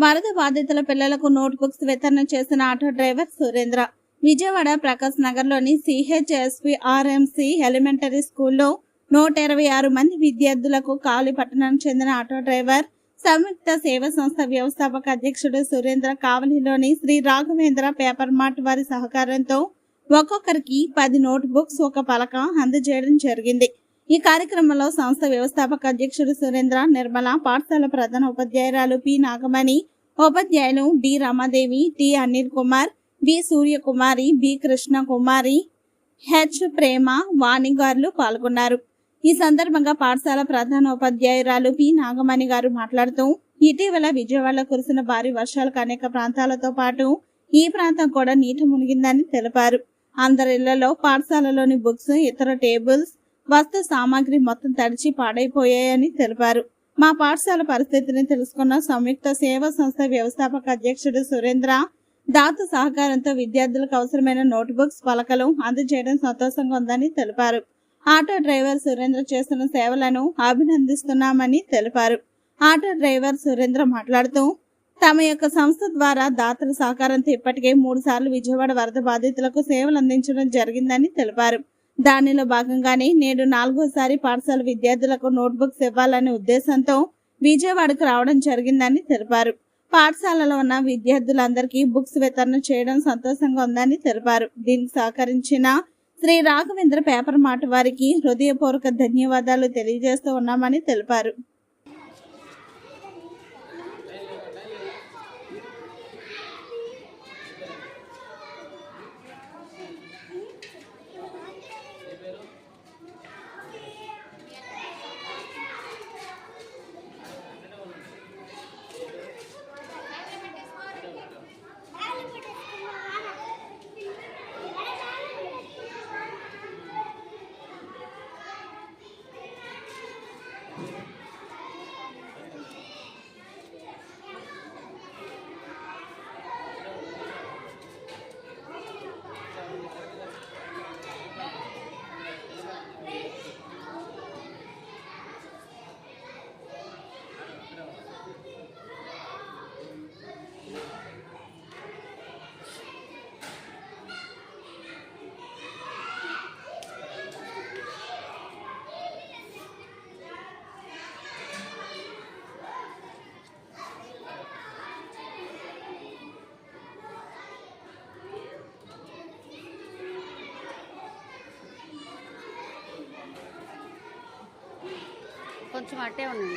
వరద బాధితుల పిల్లలకు నోట్బుక్స్ వితరణ చేసిన ఆటో డ్రైవర్ సురేంద్ర. విజయవాడ ప్రకాశ్ నగర్లోని CHSPRMC ఎలిమెంటరీ స్కూల్లో 126 మంది విద్యార్థులకు కాళీ పట్టణానికి చెందిన ఆటో డ్రైవర్, సంయుక్త సేవా సంస్థ వ్యవస్థాపక అధ్యక్షుడు సురేంద్ర కావలిలోని శ్రీ రాఘవేంద్ర పేపర్ మార్ట్ వారి సహకారంతో ఒక్కొక్కరికి 10 నోట్బుక్స్, ఒక పలక అందజేయడం జరిగింది. ఈ కార్యక్రమంలో సంస్థ వ్యవస్థాపక అధ్యక్షుడు సురేంద్ర, నిర్మల, పాఠశాల ప్రధాన ఉపాధ్యాయురాలు పి నాగమణి, ఉపాధ్యాయులు D Ramadevi, T Anil Kumar, B Suryakumari, B Krishnakumari, H Prema, Vani గారులు పాల్గొన్నారు. ఈ సందర్భంగా పాఠశాల ప్రధాన ఉపాధ్యాయురాలు పి నాగమణి గారు మాట్లాడుతూ, ఇటీవల విజయవాడలో కురిసిన భారీ వర్షాలకు అనేక ప్రాంతాలతో పాటు ఈ ప్రాంతం కూడా నీట మునిగిందని తెలిపారు. అందరి ఇళ్లలో పాఠశాలలోని బుక్స్, ఇతర టేబుల్స్, వస్తు సామాగ్రి మొత్తం తడిచి పాడైపోయాయని తెలిపారు. మా పాఠశాల పరిస్థితిని తెలుసుకున్న సంయుక్త సేవా సంస్థ వ్యవస్థాపక అధ్యక్షుడు సురేంద్ర దాత సహకారంతో విద్యార్థులకు అవసరమైన నోట్బుక్స్, పలకలు అందజేయడం సంతోషంగా ఉందని తెలిపారు. ఆటో డ్రైవర్ సురేంద్ర చేస్తున్న సేవలను అభినందిస్తున్నామని తెలిపారు. ఆటో డ్రైవర్ సురేంద్ర మాట్లాడుతూ, తమ యొక్క సంస్థ ద్వారా దాతల సహకారంతో ఇప్పటికే 3 సార్లు విజయవాడ వరద బాధితులకు సేవలు అందించడం జరిగిందని తెలిపారు. దానిలో భాగంగానే నేడు 4వసారి పాఠశాల విద్యార్థులకు నోట్బుక్స్ ఇవ్వాలనే ఉద్దేశంతో విజయవాడకు రావడం జరిగిందని తెలిపారు. పాఠశాలలో ఉన్న విద్యార్థులందరికీ బుక్స్ వితరణ చేయడం సంతోషంగా ఉందని తెలిపారు. దీనికి సహకరించిన శ్రీ రాఘవేంద్ర పేపర్ మార్ట్ వారికి హృదయపూర్వక ధన్యవాదాలు తెలియజేస్తూ ఉన్నామని తెలిపారు. కొంచెం అట్టే ఉండండి.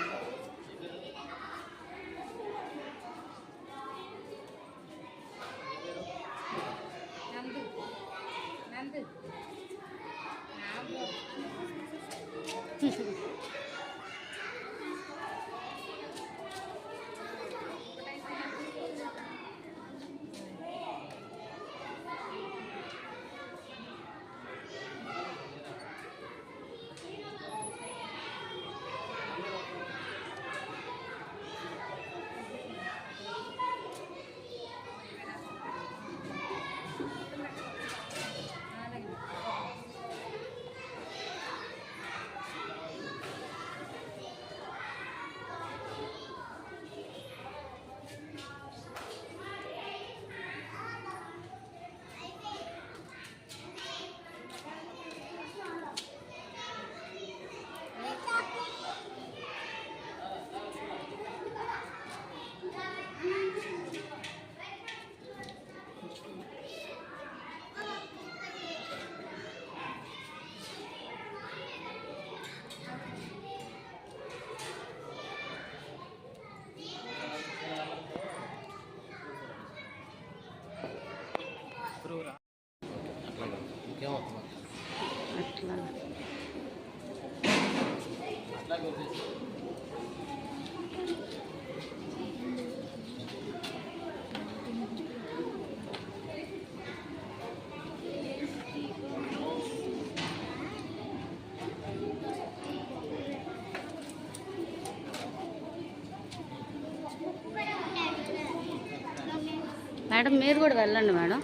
మేడం మీరు కూడా వెళ్ళండి మేడం.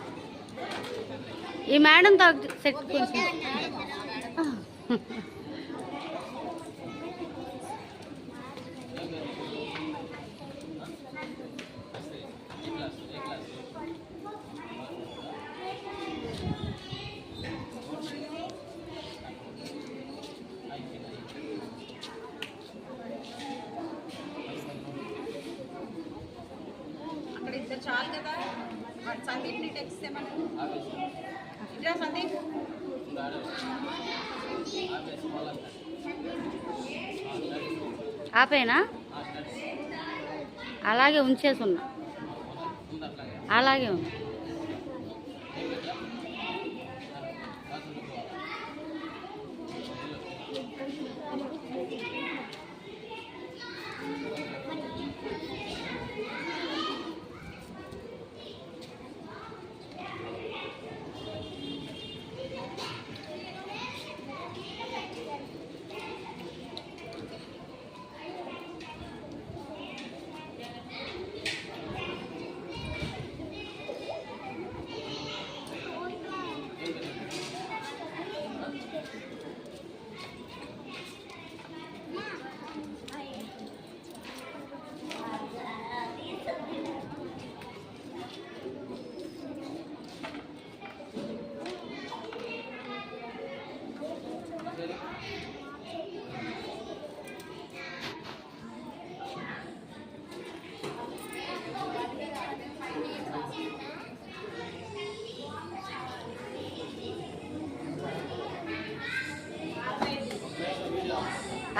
ఈ మేడం సెట్ కొంచెం చాలు కదా. సందీప్ని టెక్స్ట్ ఏమన్నా ఇట్లా సందీప్ ఆపేనా? అలాగే ఉంచేసున్నా, అలాగే ఉంది.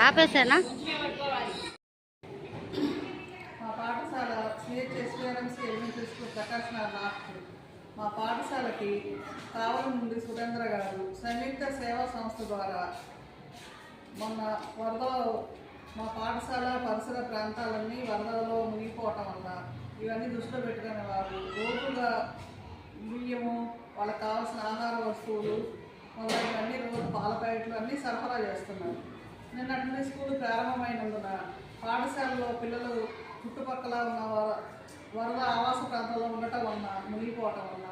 ఆపేసానా? మా పాఠశాల CHSPRMC elementary school Prakash Nagar north. మా పాఠశాలకి కావలి నుండి సురేంద్ర గారు సంయుక్త సేవా సంస్థ ద్వారా మొన్న వరదలో మా పాఠశాల పరిసర ప్రాంతాలన్నీ వరదలలో మునిగిపోవటం వల్ల ఇవన్నీ దృష్టిలో పెట్టుకునే వారు రోజుగా బియ్యము, వాళ్ళకి కావాల్సిన ఆహార వస్తువులు మొదలైనవన్నీ రోజు పాల ప్యాకెట్లు అన్నీ సరఫరా చేస్తున్నారు. నిన్నటి నుండి స్కూల్ ప్రారంభమైనందున పాఠశాలలో పిల్లలు చుట్టుపక్కల ఉన్న వరద ఆవాస ప్రాంతాల్లో ఉండటం వలన మునిగిపోవటం వలన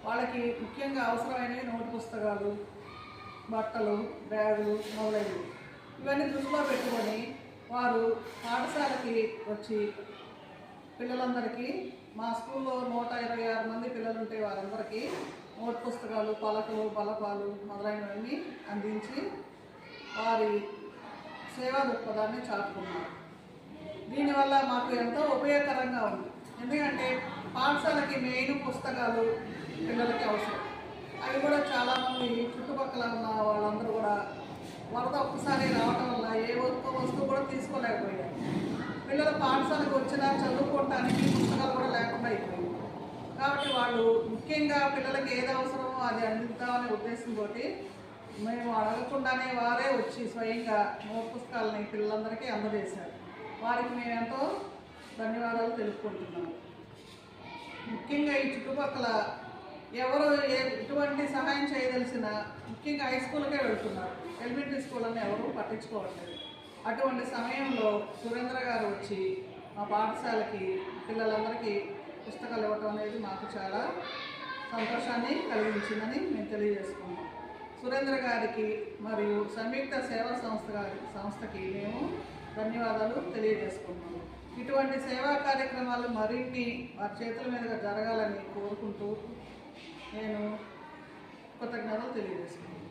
వాళ్ళకి ముఖ్యంగా అవసరమైనవి నోటు పుస్తకాలు, బట్టలు, బ్యాగులు మొదలైనవి ఇవన్నీ దృష్టిలో పెట్టుకొని వారు పాఠశాలకి వచ్చి పిల్లలందరికీ, మా స్కూల్లో 126 మంది పిల్లలు ఉంటే వారందరికీ నోటు పుస్తకాలు, పలకలు, బలపాలు మొదలైనవన్నీ అందించి వారి సేవా దృక్పథాన్ని చాటుకున్నారు. దీనివల్ల మాకు ఎంతో ఉపయోగకరంగా ఉంది. ఎందుకంటే పాఠశాలకి మెయిన్ పుస్తకాలు పిల్లలకి అవసరం. అవి కూడా చాలామంది చుట్టుపక్కల ఉన్న వాళ్ళందరూ కూడా వరద ఒక్కసారి రావటం వల్ల ఏ వస్తువు కూడా తీసుకోలేకపోయారు. పిల్లలు పాఠశాలకు వచ్చినా చదువుకోవటానికి పుస్తకాలు కూడా లేకుండా అయిపోయింది. కాబట్టి వాళ్ళు ముఖ్యంగా పిల్లలకి ఏది అవసరమో అది అందిద్దామనే ఉద్దేశంతో మేము అడగకుండానే వారే వచ్చి స్వయంగా నోట్ పుస్తకాలని పిల్లలందరికీ అందజేశారు. వారికి మేము ఎంతో ధన్యవాదాలు తెలుపుకుంటున్నాము. ముఖ్యంగా ఈ చుట్టుపక్కల ఎవరు ఎటువంటి సహాయం చేయదలిసిన ముఖ్యంగా హై స్కూల్కే వెళ్తున్నారు, ఎలిమెంటరీ స్కూల్ అని ఎవరు పట్టించుకోవట్లేదు. అటువంటి సమయంలో సురేంద్ర గారు వచ్చి మా పాఠశాలకి పిల్లలందరికీ పుస్తకాలు ఇవ్వటం అనేది మాకు చాలా సంతోషాన్ని కలిగించిందని మేము తెలియజేసుకున్నాం. సురేంద్ర గారికి మరియు సంయుక్త సేవా సంస్థకి మేము ధన్యవాదాలు తెలియజేసుకున్నాము. ఇటువంటి సేవా కార్యక్రమాలు మరిన్ని వారి చేతుల మీదుగా జరగాలని కోరుకుంటూ నేను కృతజ్ఞతలు తెలియజేసుకున్నాను.